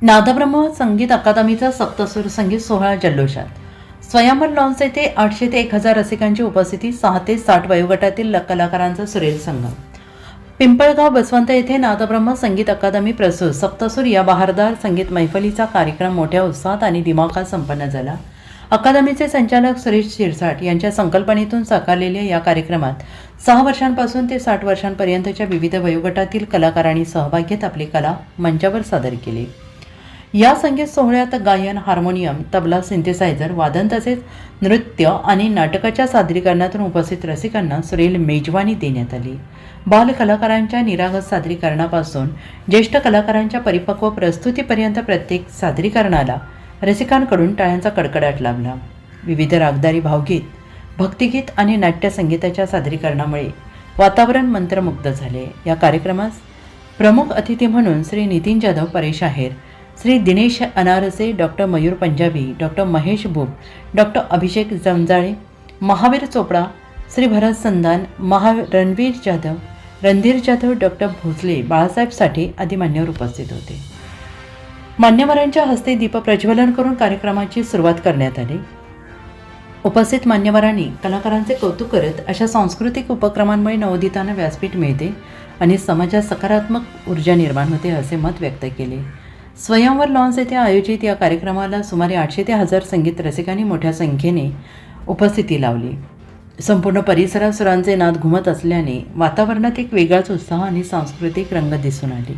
नादब्रह्म संगीत अकादमीचा सप्तसूर संगीत सोहळा जल्लोषात. स्वयंवर लॉन्स येथे 800 ते 1000 रसिकांची उपस्थिती. 6 ते 60 वयोगटातील कलाकारांचा सुरेल संगम. पिंपळगाव बसवंत येथे नादब्रह्म संगीत अकादमी प्रस्तुत सप्तसूर या बहारदार संगीत मैफलीचा कार्यक्रम मोठ्या उत्साहात आणि दिमाखात संपन्न झाला. अकादमीचे संचालक सुरेश शिरसाट यांच्या संकल्पनेतून साकारलेल्या या कार्यक्रमात 6 वर्षांपासून ते 60 वर्षांपर्यंतच्या विविध वयोगटातील कलाकारांनी सहभाग घेत आपली कला मंचावर सादर केली. या संगीत सोहळ्यात गायन, हार्मोनियम, तबला, सिंथेसायझर, वादन तसेच नृत्य आणि नाटकाच्या सादरीकरणातून उपस्थित रसिकांना सुरेल मेजवानी देण्यात आली. बाल कलाकारांच्या निरागस सादरीकरणापासून ज्येष्ठ कलाकारांच्या परिपक्व प्रस्तुतीपर्यंत प्रत्येक सादरीकरणाला रसिकांकडून टाळ्यांचा कडकडाट लाभला. विविध रागदारी भावगीत, भक्तिगीत आणि नाट्यसंगीताच्या सादरीकरणामुळे वातावरण मंत्रमुग्ध झाले. या कार्यक्रमास प्रमुख अतिथी म्हणून श्री नितीन जाधव, परेश आहेर, श्री दिनेश अनारसे, doctor Mayur Punjabi, doctor Mahesh बुब, doctor अभिषेक जमजाळे, महावीर चोपडा, श्री भरत संधान, रणधीर जाधव, डॉक्टर भोसले, बाळासाहेब साठे आदी मान्यवर उपस्थित होते. मान्यवरांच्या हस्ते दीपप्रज्वलन करून कार्यक्रमाची सुरुवात करण्यात आली. उपस्थित मान्यवरांनी कलाकारांचे कौतुक करत अशा सांस्कृतिक उपक्रमांमुळे नवोदितांना व्यासपीठ मिळते आणि समाजात सकारात्मक ऊर्जा निर्माण होते असे मत व्यक्त केले. स्वयंवर लॉन्स येथे आयोजित या कार्यक्रमाला सुमारे 800 ते 1000 संगीत रसिकांनी मोठ्या संख्येने उपस्थिती लावली. संपूर्ण परिसरात सुरांचे नाद घुमत असल्याने वातावरणात एक वेगळाच उत्साह आणि सांस्कृतिक रंग दिसून आले.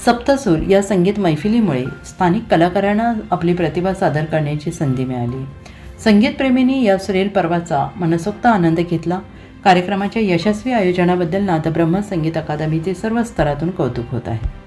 सप्तसूर या संगीत मैफिलीमुळे स्थानिक कलाकारांना आपली प्रतिभा सादर करण्याची संधी मिळाली. संगीतप्रेमींनी या सुरेल पर्वाचा मनसोक्त आनंद घेतला. कार्यक्रमाच्या यशस्वी आयोजनाबद्दल नादब्रह्म संगीत अकादमीचे सर्व स्तरातून कौतुक होत आहे.